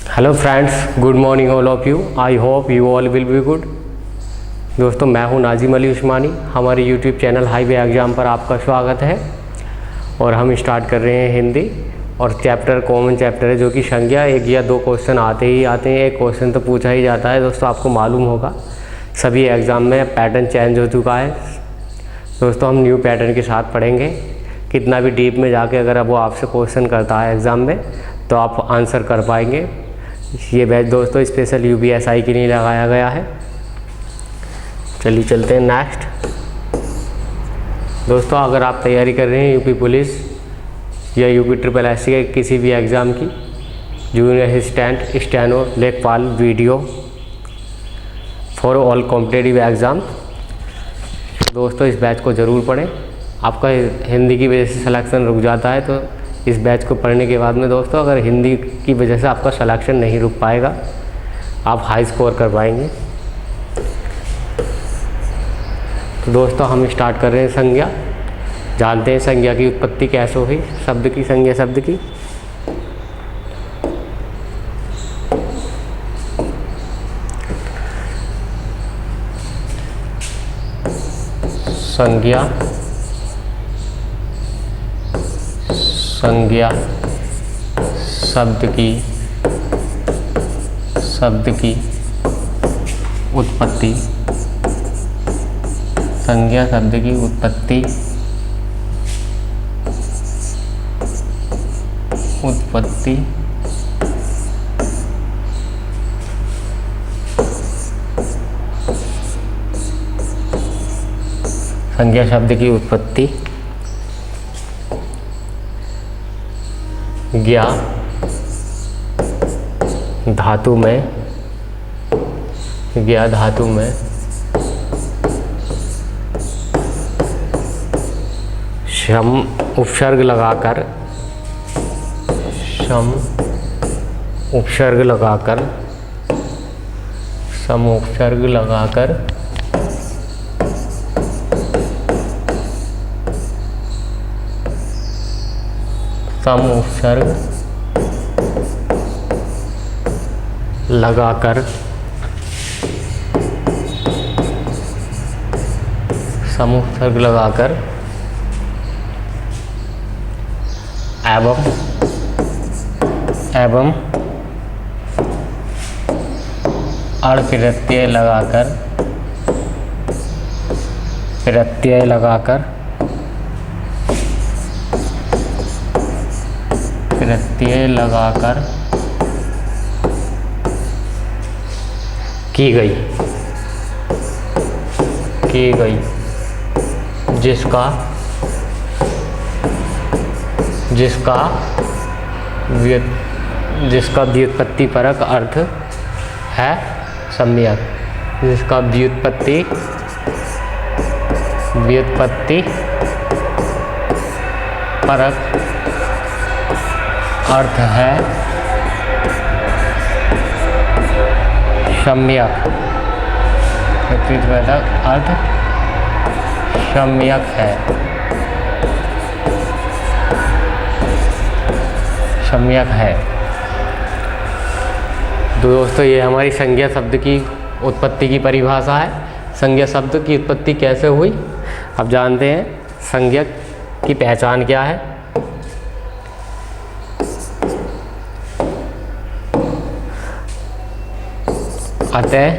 Hello friends, good morning all of you. I hope you all will be good. दोस्तों, मैं हूं नाजिम अली उस्मानी। हमारे YouTube channel highway exam पर आपका स्वागत है और हम स्टार्ट कर रहे हैं हिंदी और चैप्टर कॉमन चैप्टर है जो कि संज्ञा। एक या दो क्वेश्चन आते ही आते हैं, एक क्वेश्चन तो पूछा ही जाता है। दोस्तों, आपको मालूम होगा सभी एग्ज़ाम में पैटर्न चेंज हो चुका है। दोस्तों, हम न्यू पैटर्न के साथ पढ़ेंगे। कितना भी डीप में जाके अगर वो आपसे क्वेश्चन करता है एग्ज़ाम में तो आप आंसर कर पाएंगे। ये बैच दोस्तों स्पेशल UPSI के लिए लगाया गया है। चलिए चलते हैं नेक्स्ट। दोस्तों, अगर आप तैयारी कर रहे हैं यूपी पुलिस या UP SSC के किसी भी एग्ज़ाम की, जूनियर असिस्टेंट, स्टेनो, लेखपाल, video for all competitive exam, दोस्तों इस बैच को ज़रूर पढ़ें। आपका हिंदी की वजह से सिलेक्शन रुक जाता है तो इस बैच को पढ़ने के बाद में दोस्तों, अगर हिंदी की वजह से आपका सिलेक्शन नहीं रुक पाएगा, आप हाई स्कोर कर पाएंगे। तो दोस्तों, हम स्टार्ट कर रहे हैं संज्ञा। जानते हैं संज्ञा की उत्पत्ति कैसे हुई, शब्द की, संज्ञा शब्द की। संज्ञा शब्द की उत्पत्ति। संज्ञा शब्द की उत्पत्ति संज्ञा शब्द की उत्पत्ति ज्ञा धातु में शम उपसर्ग लगाकर सम उपसर्ग लगाकर सम उपसर्ग लगाकर एवं अड़ प्रत्यय लगाकर की गई जिसका व्युत्पत्ति परक अर्थ है सम्यक। जिसका व्युत्पत्ति परक अर्थ है सम्यक। अर्थ सम्यक है। तो दोस्तों, ये हमारी संज्ञा शब्द की उत्पत्ति की परिभाषा है। संज्ञा शब्द की उत्पत्ति कैसे हुई, अब जानते हैं। संज्ञा की पहचान क्या है। अतः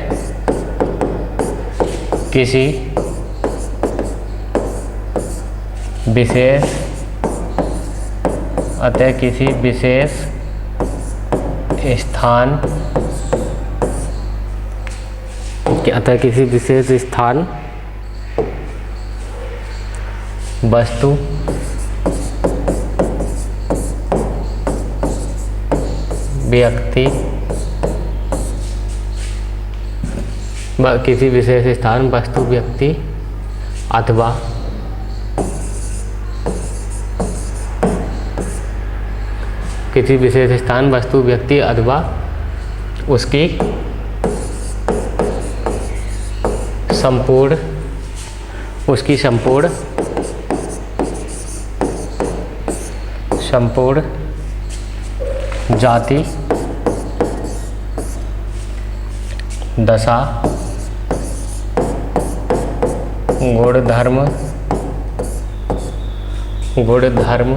किसी विशेष स्थान वस्तु व्यक्ति अथवा किसी विशेष स्थान, वस्तु, व्यक्ति अथवा उसकी संपूर्ण जाति दशा, गुणधर्म, गुणधर्म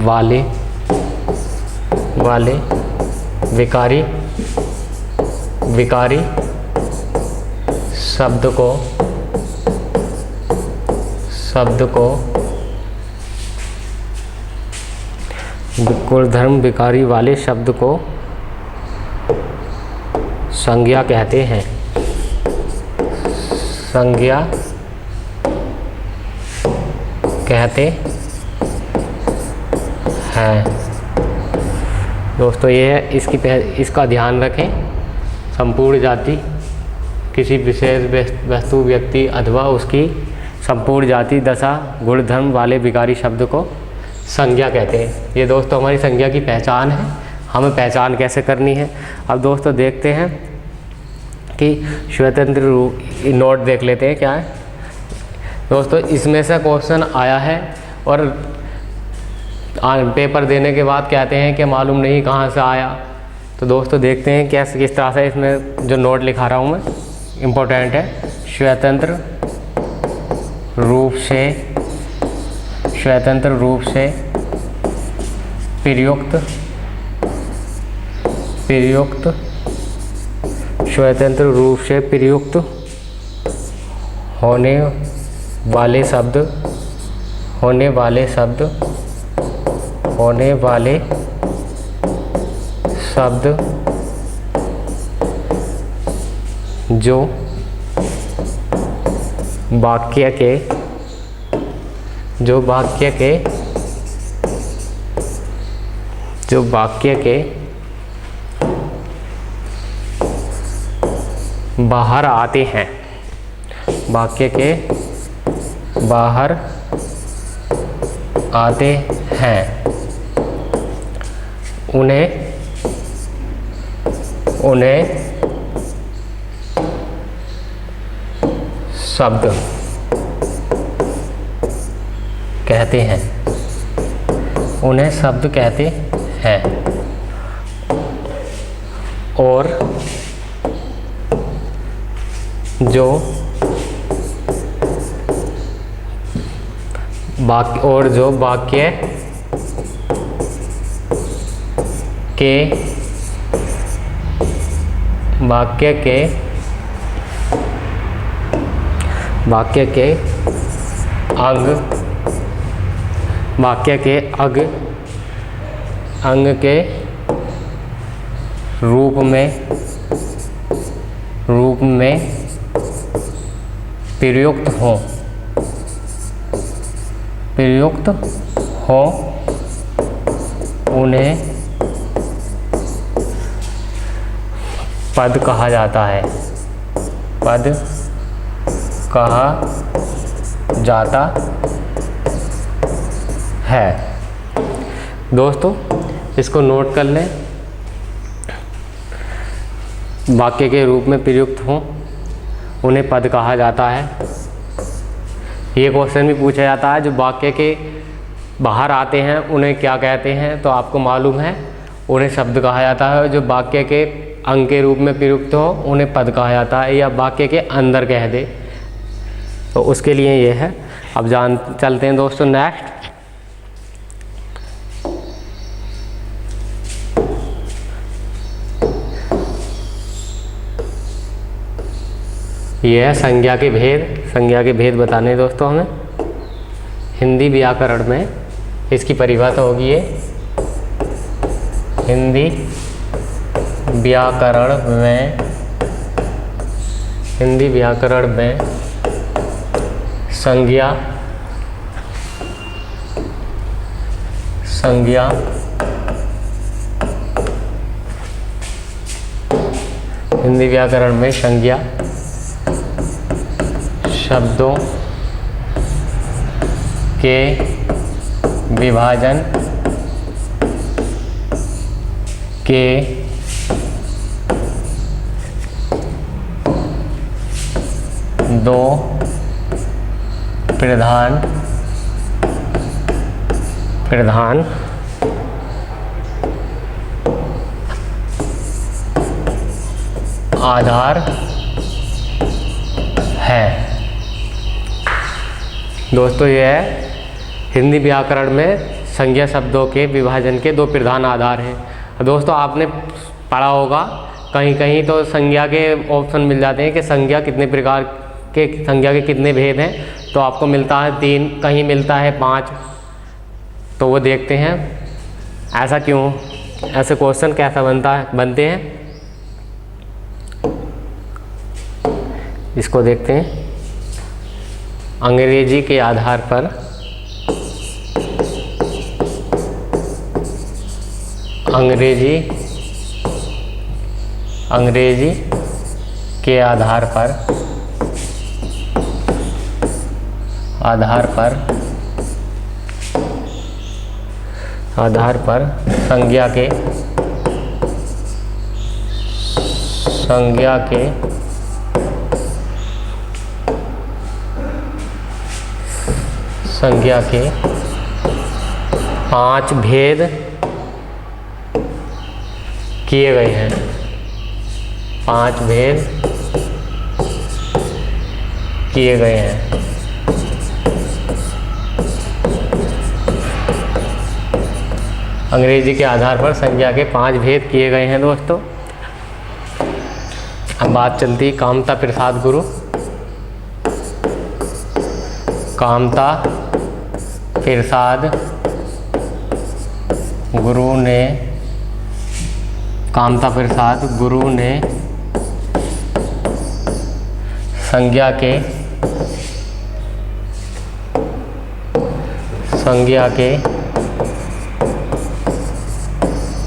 वाले वाले विकारी विकारी शब्द को गुणधर्म विकारी वाले शब्द को संज्ञा कहते हैं। संज्ञा कहते हैं। दोस्तों ये है, इसका ध्यान रखें। संपूर्ण जाति किसी विशेष वस्तु, व्यक्ति अथवा उसकी संपूर्ण जाति, दशा, गुण, धर्म वाले विकारी शब्द को संज्ञा कहते हैं। ये दोस्तों हमारी संज्ञा की पहचान है। हमें पहचान कैसे करनी है, अब दोस्तों देखते हैं कि स्वतंत्र रूप नोट देख लेते हैं क्या है। दोस्तों इसमें से क्वेश्चन आया है और पेपर देने के बाद कहते हैं कि मालूम नहीं कहाँ से आया। तो दोस्तों देखते हैं कैसे किस तरह से इसमें जो नोट लिखा रहा हूँ मैं इम्पोर्टेंट है। स्वतंत्र रूप से प्रयुक्त स्वतंत्र रूप से प्रयुक्त होने वाले शब्द जो वाक्य के बाहर आते हैं, वाक्य के बाहर आते हैं, उन्हें शब्द कहते हैं। उन्हें शब्द कहते हैं। और जो वाक्य अंग के रूप में प्रयुक्त हो उन्हें पद कहा जाता है। पद कहा जाता है। दोस्तों इसको नोट कर लें। वाक्य के रूप में प्रयुक्त हों उन्हें पद कहा जाता है। ये क्वेश्चन भी पूछा जाता है, जो वाक्य के बाहर आते हैं उन्हें क्या कहते हैं, तो आपको मालूम है उन्हें शब्द कहा जाता है। जो वाक्य के अंग के रूप में प्रयुक्त हो उन्हें पद कहा जाता है, या वाक्य के अंदर कह दे तो उसके लिए ये है। अब चलते हैं दोस्तों नेक्स्ट। यह है संज्ञा के भेद बताने दोस्तों हमें। हिंदी व्याकरण में इसकी परिभाषा होगी ये। हिंदी व्याकरण में संज्ञा हिंदी व्याकरण में संज्ञा शब्दों के विभाजन के दो प्रधान आधार है। दोस्तों ये है हिंदी व्याकरण में संज्ञा शब्दों के विभाजन के दो प्रधान आधार हैं। दोस्तों आपने पढ़ा होगा कहीं कहीं तो संज्ञा के ऑप्शन मिल जाते हैं कि संज्ञा कितने प्रकार के, संज्ञा के कितने भेद हैं, तो आपको मिलता है 3, कहीं मिलता है 5। तो वो देखते हैं ऐसा क्यों, ऐसे क्वेश्चन कैसा बनते हैं, इसको देखते हैं। अंग्रेजी के आधार पर अंग्रेजी के आधार पर संज्ञा के 5 भेद किए गए हैं। 5 भेद किए गए हैं। अंग्रेजी के आधार पर संज्ञा के 5 भेद किए गए हैं दोस्तों। अब बात चलती है कामता प्रसाद गुरु। कामता प्रसाद गुरु ने संज्ञा के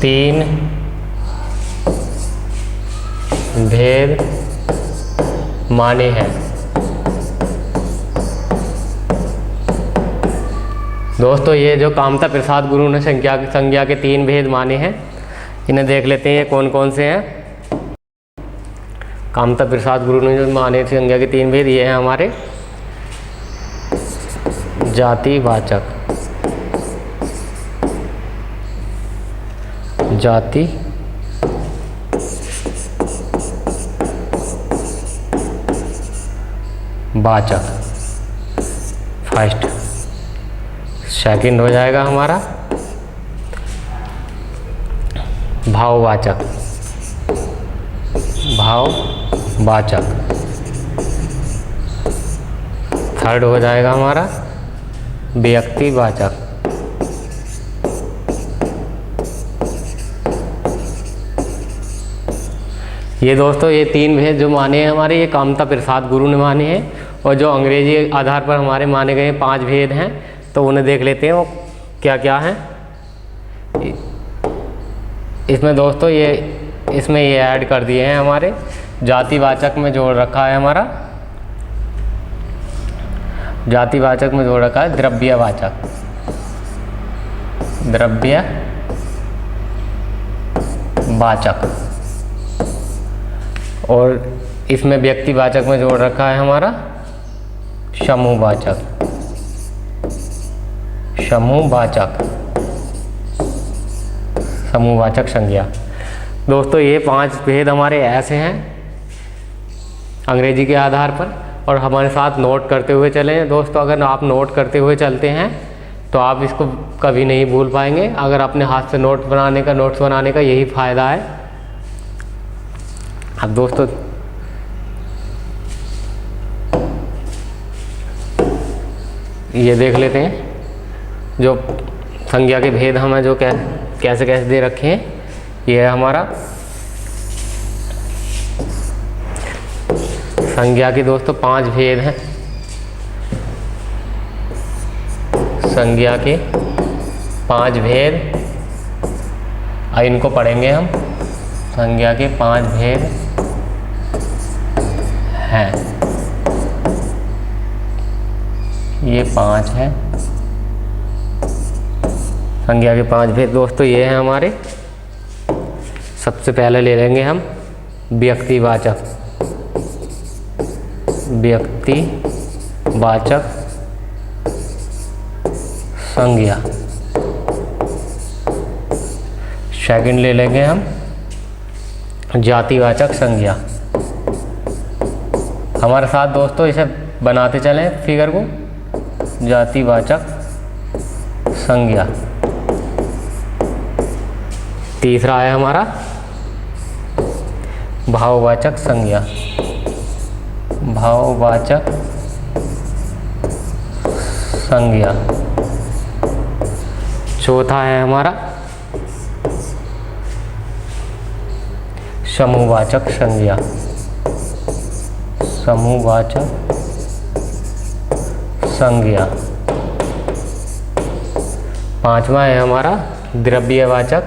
3 भेद माने हैं। दोस्तों ये जो कामता प्रसाद गुरु ने संज्ञा के 3 भेद माने हैं, इन्हें देख लेते हैं ये कौन कौन से हैं। कामता प्रसाद गुरु ने जो माने थे संज्ञा के 3 भेद, ये हैं हमारे जातिवाचक, वाचक फर्स्ट। सेकंड हो जाएगा हमारा भाववाचक, थर्ड हो जाएगा हमारा व्यक्तिवाचक, ये दोस्तों ये 3 भेद जो माने हैं हमारे, ये कामता प्रसाद गुरु ने माने हैं। और जो अंग्रेजी आधार पर हमारे माने गए 5 भेद हैं, तो उन्हें देख लेते हैं वो क्या क्या हैं। इसमें दोस्तों इसमें ये ऐड कर दिए हैं हमारे जातिवाचक में जोड़ रखा है हमारा, जातिवाचक में जोड़ रखा है द्रव्यवाचक, और इसमें व्यक्तिवाचक में जोड़ रखा है हमारा समूहवाचक, समूहवाचक संज्ञा। दोस्तों ये 5 भेद हमारे ऐसे हैं अंग्रेजी के आधार पर, और हमारे साथ नोट करते हुए चलें। दोस्तों अगर आप नोट करते हुए चलते हैं तो आप इसको कभी नहीं भूल पाएंगे। अगर अपने हाथ से नोट्स बनाने का यही फ़ायदा है। अब दोस्तों ये देख लेते हैं जो संज्ञा के भेद हमें जो कैसे दे रखे हैं। ये है हमारा संज्ञा के दोस्तों 5 भेद हैं। संज्ञा के 5 भेद, इनको पढ़ेंगे हम। संज्ञा के 5 भेद हैं, ये 5 है संज्ञा के 5 भेद। दोस्तों ये हैं हमारे, सबसे पहले ले लेंगे हम व्यक्तिवाचक संज्ञा। सेकंड ले लेंगे हम जातिवाचक संज्ञा। हमारे साथ दोस्तों इसे बनाते चलें फिगर को। जातिवाचक संज्ञा। तीसरा है हमारा भाववाचक संज्ञा। भाववाचक संज्ञा। चौथा है हमारा समूहवाचक संज्ञा। समूहवाचक संज्ञा। पांचवा है हमारा द्रव्यवाचक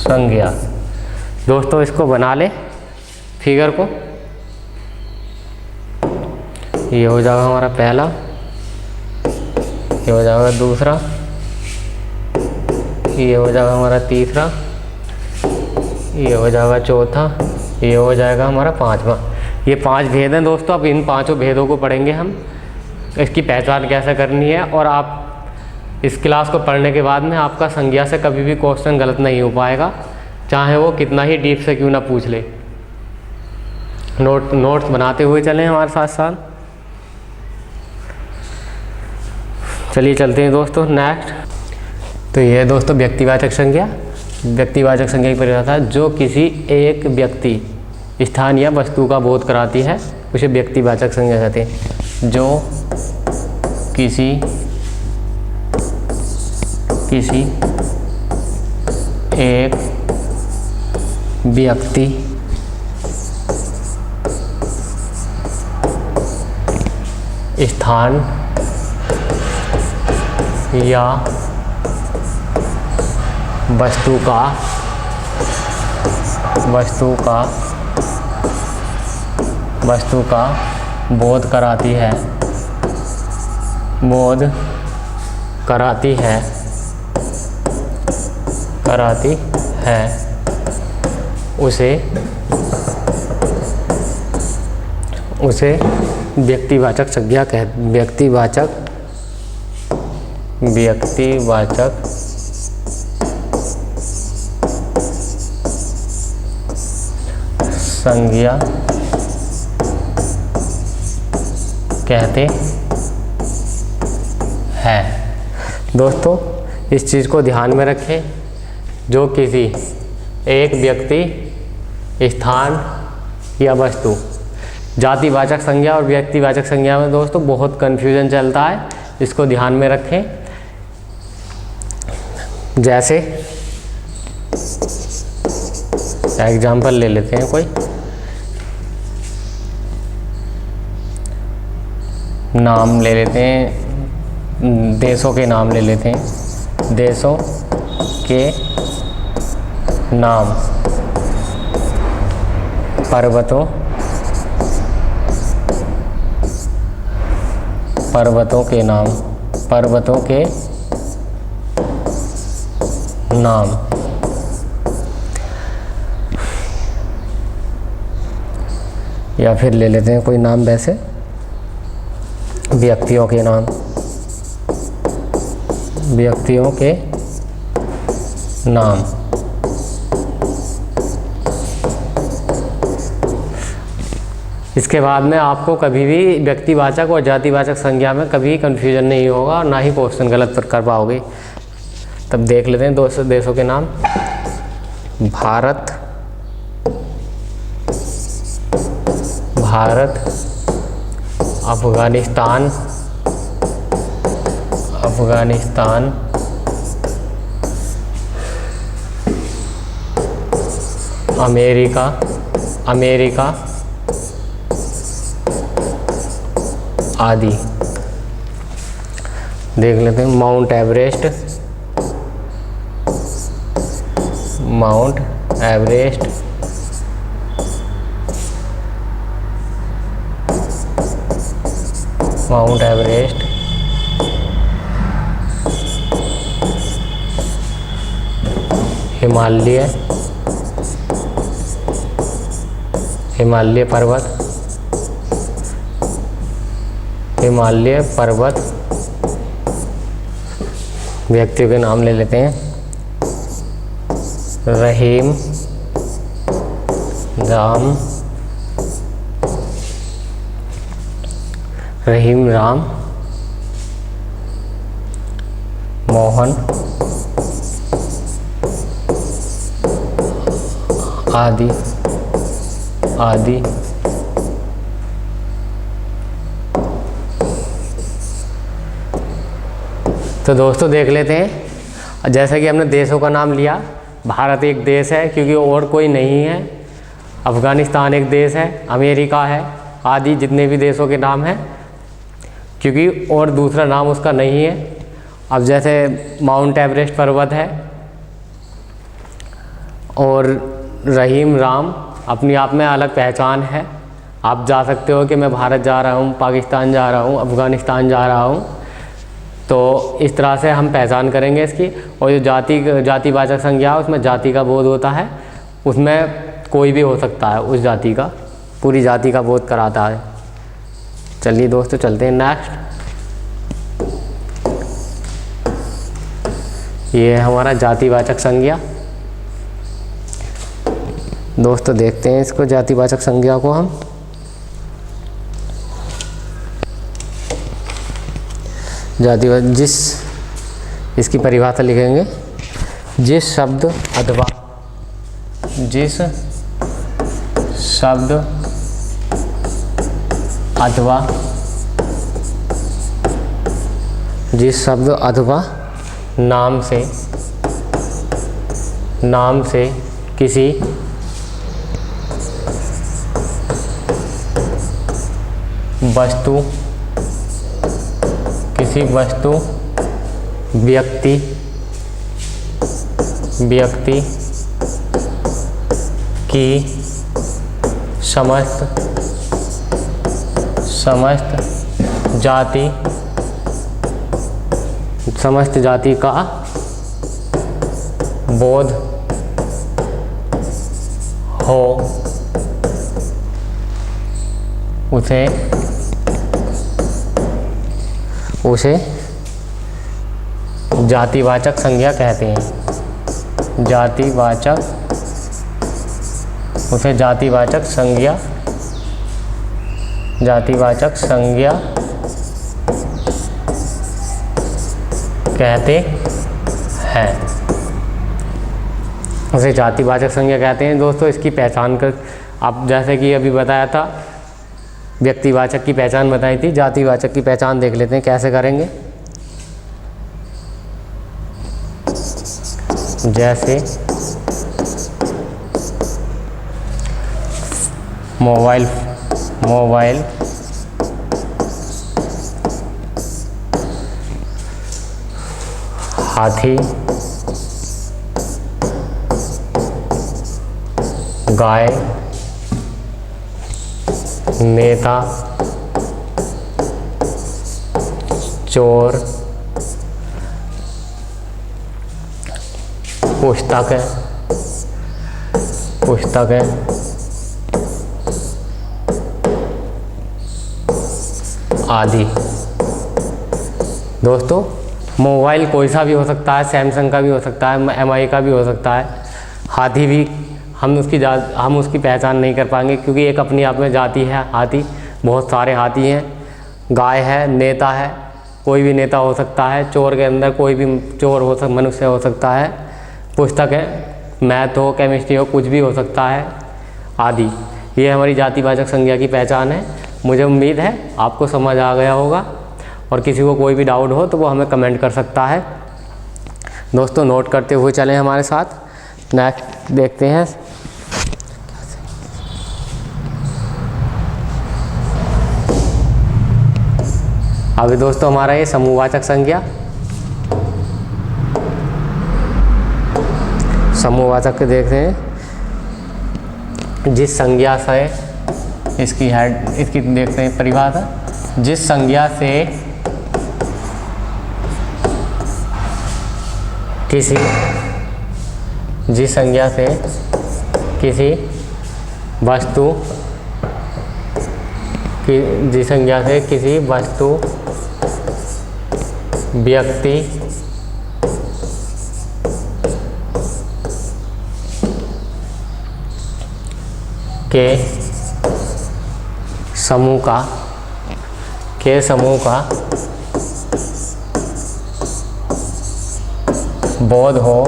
संज्ञा। दोस्तों इसको बना ले फिगर को। ये हो जाएगा हमारा पहला, ये हो जाएगा दूसरा, ये हो जाएगा हमारा तीसरा, ये हो जाएगा चौथा, ये हो जाएगा हमारा पांचवा। ये 5 भेद हैं दोस्तों। अब इन 5 भेदों को पढ़ेंगे हम, इसकी पहचान कैसे करनी है। और आप इस क्लास को पढ़ने के बाद में आपका संज्ञा से कभी भी क्वेश्चन गलत नहीं हो पाएगा, चाहे वो कितना ही डीप से क्यों ना पूछ ले। नोट्स बनाते हुए चलें हमारे साथ साथ। चलिए चलते हैं दोस्तों नेक्स्ट। तो ये दोस्तों व्यक्तिवाचक संज्ञा। व्यक्तिवाचक संज्ञा की परिभाषा है जो किसी एक व्यक्ति, स्थान या वस्तु का बोध कराती है, उसे व्यक्तिवाचक संज्ञा कहते हैं। जो किसी एक व्यक्ति, स्थान या वस्तु का बोध कराती है उसे व्यक्तिवाचक संज्ञा व्यक्तिवाचक संज्ञा कहते हैं। दोस्तों इस चीज़ को ध्यान में रखें, जो किसी एक व्यक्ति, स्थान या वस्तु। जातिवाचक संज्ञा और व्यक्तिवाचक संज्ञा में दोस्तों बहुत कन्फ्यूजन चलता है, इसको ध्यान में रखें। जैसे एग्जाम्पल ले लेते हैं, कोई नाम ले लेते हैं, देशों के नाम ले लेते हैं। देशों के नाम, पर्वतों के नाम, या फिर ले लेते हैं कोई नाम वैसे व्यक्तियों के नाम, इसके बाद में आपको कभी भी व्यक्तिवाचक और जातिवाचक संज्ञा में कभी कन्फ्यूजन नहीं होगा और ना ही क्वेश्चन गलत कर पाओगे। तब देख लेते हैं दोस्तों देशों के नाम। भारत, अफगानिस्तान, अमेरिका, आदि। देख लेते हैं माउंट एवरेस्ट, हिमालय पर्वत। व्यक्तियों के नाम ले लेते हैं। रहीम, राम, रहीम, राम, मोहन आदि आदि। तो दोस्तों देख लेते हैं, जैसा कि हमने देशों का नाम लिया, भारत एक देश है क्योंकि और कोई नहीं है, अफ़गानिस्तान एक देश है, अमेरिका है, आदि जितने भी देशों के नाम हैं, क्योंकि और दूसरा नाम उसका नहीं है। अब जैसे माउंट एवरेस्ट पर्वत है, और रहीम, राम अपने आप में अलग पहचान है। आप जा सकते हो कि मैं भारत जा रहा हूँ, पाकिस्तान जा रहा हूँ, अफ़गानिस्तान जा रहा हूँ, तो इस तरह से हम पहचान करेंगे इसकी। और जो जातिवाचक संज्ञा है उसमें जाति का बोध होता है, उसमें कोई भी हो सकता है, उस जाति का, पूरी जाति का बोध कराता है। चलिए दोस्तों चलते हैं नेक्स्ट। ये है हमारा जातिवाचक संज्ञा। दोस्तों देखते हैं इसको, जातिवाचक संज्ञा को हम। जातिवाचक, जिस, इसकी परिभाषा लिखेंगे, जिस शब्द अथवा, जिस शब्द अथवा, जिस शब्द अथवा नाम से किसी वस्तु, व्यक्ति की समस्त जाति का बोध हो, उसे जातिवाचक संज्ञा कहते हैं। उसे जातिवाचक संज्ञा कहते हैं। उसे जातिवाचक संज्ञा कहते हैं। दोस्तों इसकी पहचान कर, आप जैसे कि अभी बताया था, व्यक्तिवाचक की पहचान बताई थी, जातिवाचक की पहचान देख लेते हैं कैसे करेंगे। जैसे मोबाइल, हाथी, गाय, नेता, चोर, पुस्तक आदि। दोस्तों मोबाइल कोई सा भी हो सकता है, सैमसंग का भी हो सकता है, एमआई का भी हो सकता है। हाथी भी हम उसकी पहचान नहीं कर पाएंगे क्योंकि एक अपनी आप में जाति है हाथी, बहुत सारे हाथी हैं। गाय है, नेता है, कोई भी नेता हो सकता है। चोर के अंदर कोई भी चोर मनुष्य हो सकता है। पुस्तक है, मैथ हो, केमिस्ट्री हो, कुछ भी हो सकता है आदि। ये हमारी जातिवाचक संज्ञा की पहचान है। मुझे उम्मीद है आपको समझ आ गया होगा, और किसी को कोई भी डाउट हो तो वो हमें कमेंट कर सकता है। दोस्तों नोट करते हुए चलें हमारे साथ। नेक्स्ट देखते हैं। अभी दोस्तों हमारा ये समूहवाचक संज्ञा, समूहवाचक के देखते हैं। जिस संज्ञा से, इसकी देखते हैं परिभाषा। जिस संज्ञा से किसी वस्तु, व्यक्ति के समूह का बोध हो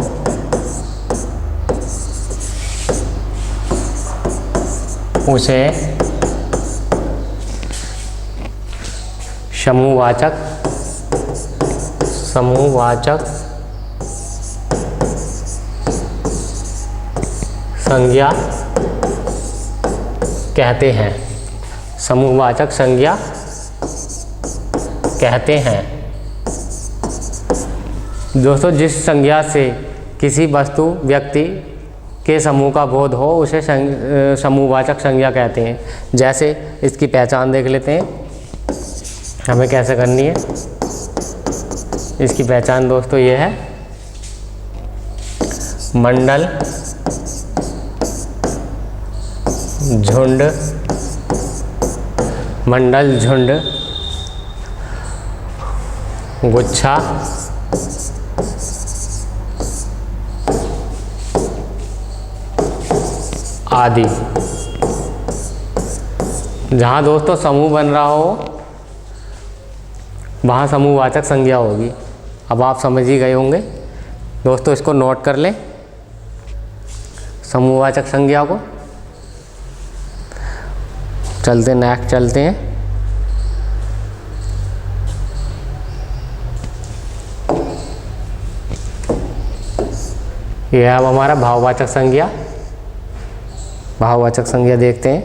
उसे समूहवाचक संज्ञा कहते हैं। समूहवाचक संज्ञा कहते हैं। दोस्तों, जिस संज्ञा से किसी वस्तु व्यक्ति के समूह का बोध हो उसे समूहवाचक संज्ञा कहते हैं। जैसे इसकी पहचान देख लेते हैं, हमें कैसे करनी है। इसकी पहचान दोस्तों ये है, मंडल, झुंड, गुच्छा, आदि। जहाँ दोस्तों समूह बन रहा हो वहाँ समूहवाचक संज्ञा होगी। अब आप समझ ही गए होंगे दोस्तों, इसको नोट कर लें समूहवाचक संज्ञा को। नेक्स्ट चलते हैं। यह है अब हमारा भाववाचक संज्ञा। भाववाचक संज्ञा देखते हैं।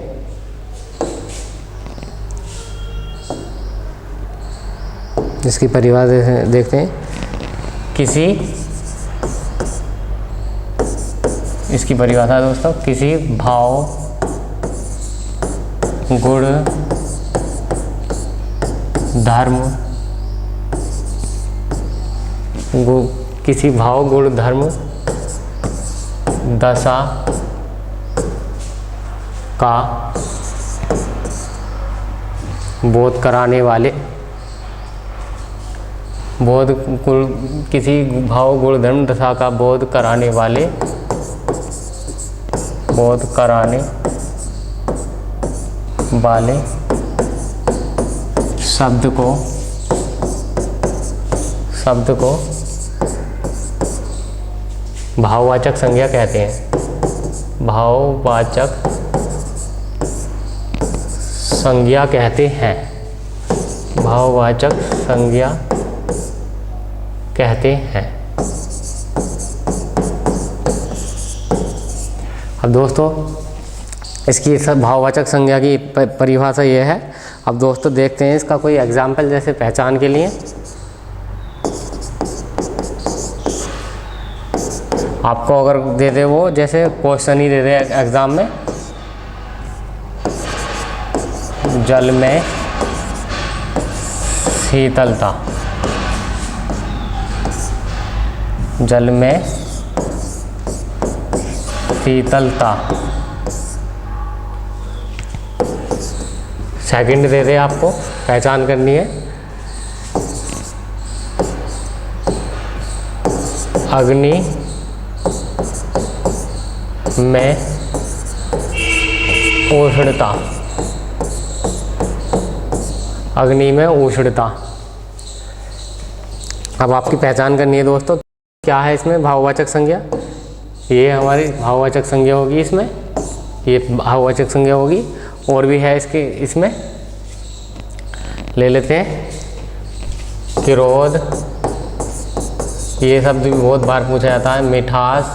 इसकी परिभाषा देखते हैं। इसकी परिभाषा दोस्तों, किसी भाव, गुण, धर्म, किसी भाव, गुण, धर्म, दशा का बोध कराने वाले, किसी भाव, गुण, धर्म, दशा का बोध कराने वाले शब्द को भाववाचक संज्ञा कहते हैं। भाववाचक संज्ञा कहते हैं। भाववाचक संज्ञा कहते हैं। अब दोस्तों, इसकी सब भाववाचक संज्ञा की परिभाषा ये है। अब दोस्तों देखते हैं इसका कोई एग्जाम्पल, जैसे पहचान के लिए आपको अगर दे दे वो, जैसे क्वेश्चन ही दे दे एग्जाम में, जल में शीतलता, जल में शीतलता। सेकंड दे दे, आपको पहचान करनी है, अग्नि में उष्णता, अग्नि में उष्णता। अब आपकी पहचान करनी है दोस्तों, क्या है इसमें भाववाचक संज्ञा। ये हमारी भाववाचक संज्ञा होगी, इसमें ये भाववाचक संज्ञा होगी। और भी है इसमें ले लेते हैं, क्रोध, ये शब्द भी बहुत बार पूछा जाता है, मिठास,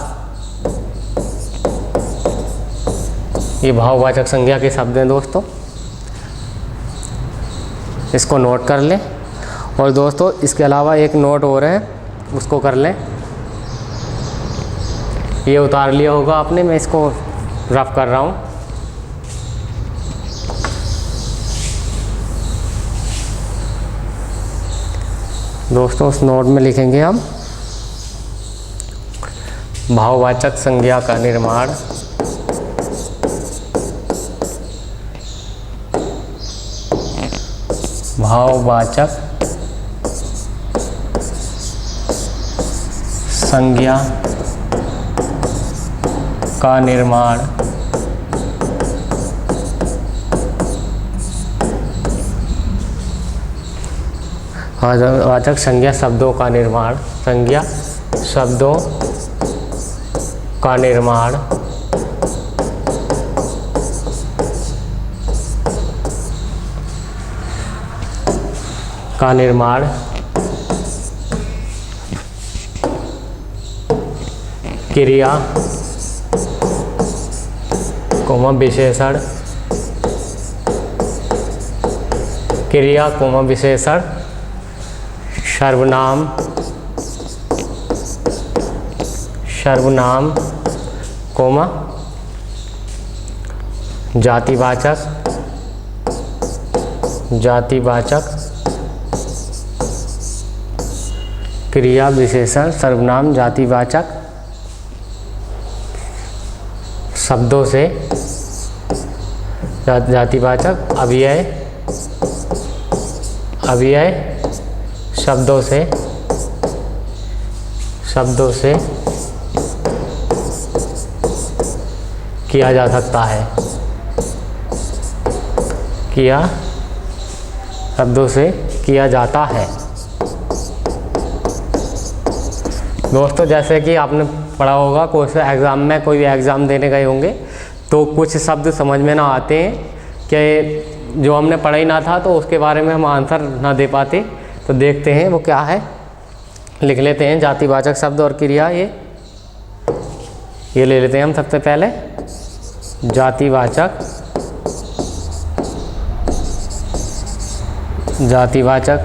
ये भाववाचक संज्ञा के शब्द हैं दोस्तों। इसको नोट कर लें। और दोस्तों इसके अलावा एक नोट और है, उसको कर लें। ये उतार लिया होगा आपने, मैं इसको रफ कर रहा हूँ। दोस्तों उस नोट में लिखेंगे हम, भाववाचक संज्ञा का निर्माण भाववाचक संज्ञा का निर्माण भाववाचक संज्ञा शब्दों का निर्माण, संज्ञा शब्दों का निर्माण क्रिया कोमा विशेषण, क्रिया कोमा विशेषण सर्वनाम कोमा जातिवाचक क्रिया विशेषण सर्वनाम जातिवाचक शब्दों से, जातिवाचक अव्यय शब्दों से किया जा सकता है, शब्दों से किया जाता है। दोस्तों जैसे कि आपने पढ़ा होगा कोई एग्ज़ाम में, कोई भी एग्ज़ाम देने गए होंगे तो कुछ शब्द समझ में ना आते हैं कि जो हमने पढ़ा ही ना था, तो उसके बारे में हम आंसर ना दे पाते। तो देखते हैं वो क्या है, लिख लेते हैं। जातिवाचक शब्द और क्रिया ये ले लेते हैं हम सबसे पहले। जातिवाचक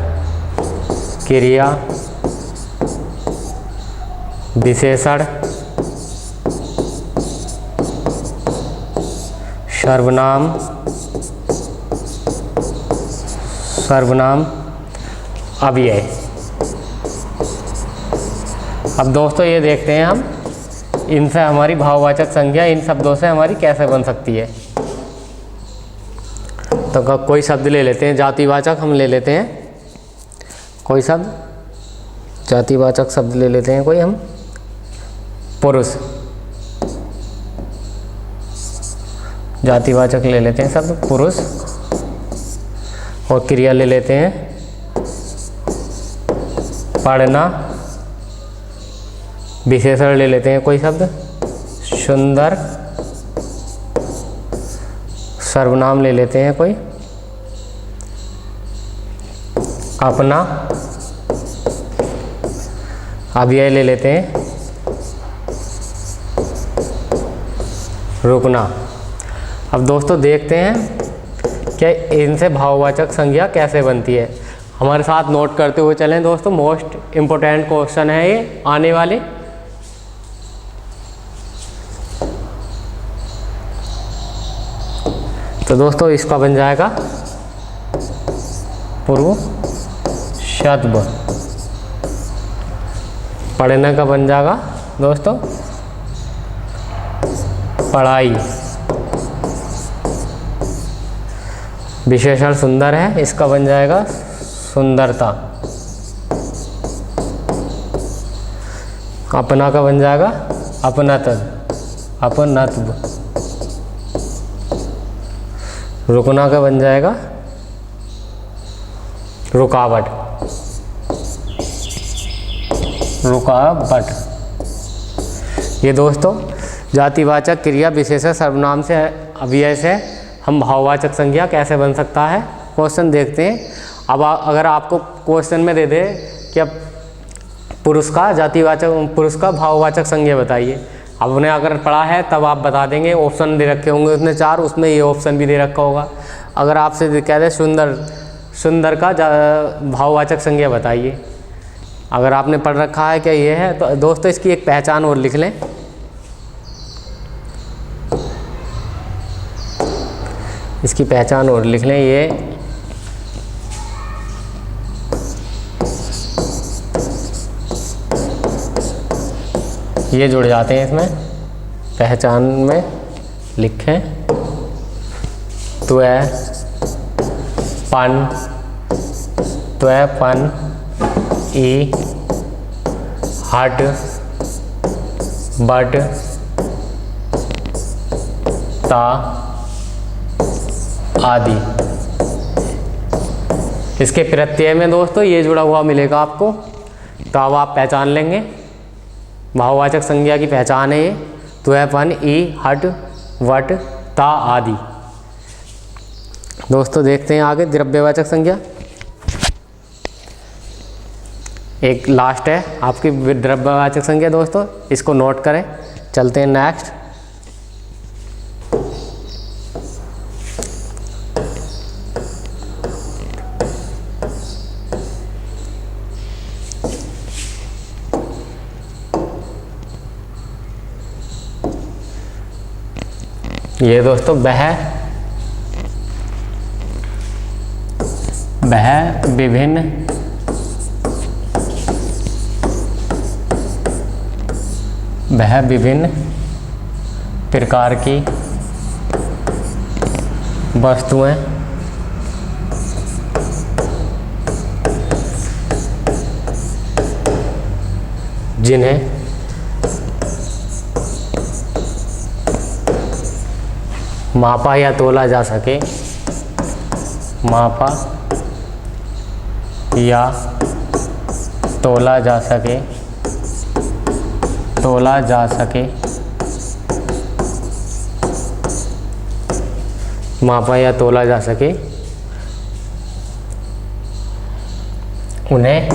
क्रिया विशेषण सर्वनाम अव्यय। अब दोस्तों ये देखते हैं हम इनसे हमारी भाववाचक संज्ञा इन शब्दों से हमारी कैसे बन सकती है। तो कोई शब्द ले लेते हैं, जातिवाचक हम ले लेते हैं कोई शब्द, जातिवाचक शब्द ले लेते हैं कोई हम, पुरुष। जातिवाचक ले लेते हैं शब्द पुरुष, और क्रिया ले लेते हैं पढ़ना। विशेषण ले लेते हैं कोई शब्द सुंदर। सर्वनाम ले लेते हैं कोई अपना। अव्यय ले लेते हैं रुकना। अब दोस्तों देखते हैं कि इनसे भाववाचक संज्ञा कैसे बनती है। हमारे साथ नोट करते हुए चलें दोस्तों, मोस्ट इम्पोर्टेंट क्वेश्चन है ये आने वाले। तो दोस्तों इसका बन जाएगा पूर्व शब्द। पढ़ने का बन जाएगा दोस्तों पढ़ाई। विशेषण सुंदर है, इसका बन जाएगा सुंदरता। अपना का बन जाएगा अपनत्व। रुकना का बन जाएगा रुकावट। ये दोस्तों जातिवाचक क्रिया विशेषण सर्वनाम से अव्यय से हम भाववाचक संज्ञा कैसे बन सकता है। क्वेश्चन देखते हैं। अब अगर आपको क्वेश्चन में दे दे कि अब पुरुष का भाववाचक संज्ञा बताइए, अब उन्हें अगर पढ़ा है तब आप बता देंगे। ऑप्शन दे रखे होंगे उसने 4, उसमें ये ऑप्शन भी दे रखा होगा। अगर आपसे कह दे सुंदर का भाववाचक संज्ञा बताइए, अगर आपने पढ़ रखा है क्या ये है, तो दोस्तों इसकी एक पहचान और लिख लें। इसकी पहचान और लिख लें, ये जुड़ जाते हैं इसमें। पहचान में लिखें त्वपन ई हट बट ता आदि। इसके प्रत्यय में दोस्तों ये जुड़ा हुआ मिलेगा आपको, तो अब आप पहचान लेंगे। भाववाचक संज्ञा की पहचान है ये, त्व, पन, ई, हट, वट, ता आदि। दोस्तों देखते हैं आगे द्रव्यवाचक संज्ञा। एक लास्ट है आपकी द्रव्यवाचक संज्ञा दोस्तों, इसको नोट करें। चलते हैं नेक्स्ट। ये दोस्तों वह विभिन्न प्रकार की वस्तुएं जिन्हें मापा या तोला जा सके, मापा या तोला जा सके, तोला जा सके, मापा या तोला जा सके, उन्हें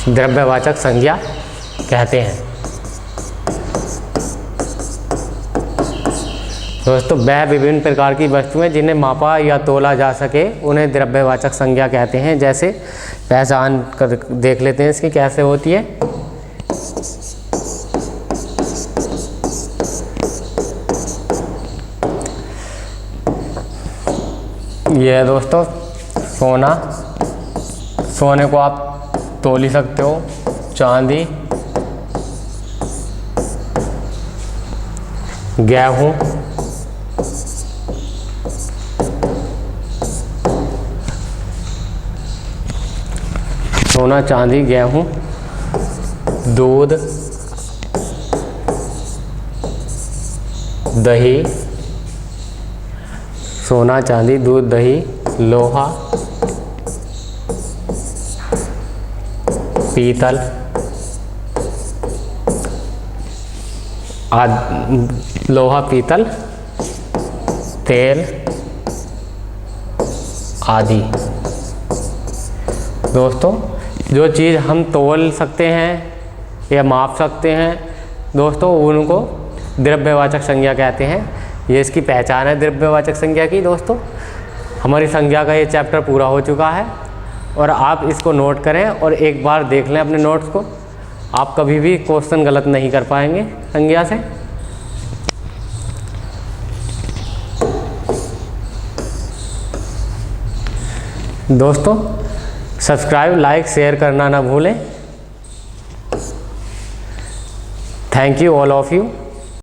द्रव्यवाचक संज्ञा कहते हैं। दोस्तों वह विभिन्न प्रकार की वस्तुएं जिन्हें मापा या तोला जा सके उन्हें द्रव्यवाचक संज्ञा कहते हैं। जैसे पहचान कर देख लेते हैं इसकी कैसे होती है। ये है दोस्तों सोना, सोने को आप तोल ही सकते हो। चांदी, गेहूं, सोना, चांदी, गेहूं, दूध, दही, सोना, चांदी, दूध, दही, लोहा, पीतल लोहा, पीतल, तेल आदि। दोस्तों जो चीज़ हम तोल सकते हैं या माप सकते हैं दोस्तों उनको द्रव्यवाचक संज्ञा कहते हैं। ये इसकी पहचान है द्रव्यवाचक संज्ञा की। दोस्तों हमारी संज्ञा का ये चैप्टर पूरा हो चुका है और आप इसको नोट करें और एक बार देख लें अपने नोट्स को। आप कभी भी क्वेश्चन गलत नहीं कर पाएंगे संज्ञा से। दोस्तों सब्सक्राइब, लाइक, शेयर करना ना भूलें। Thank you all of you.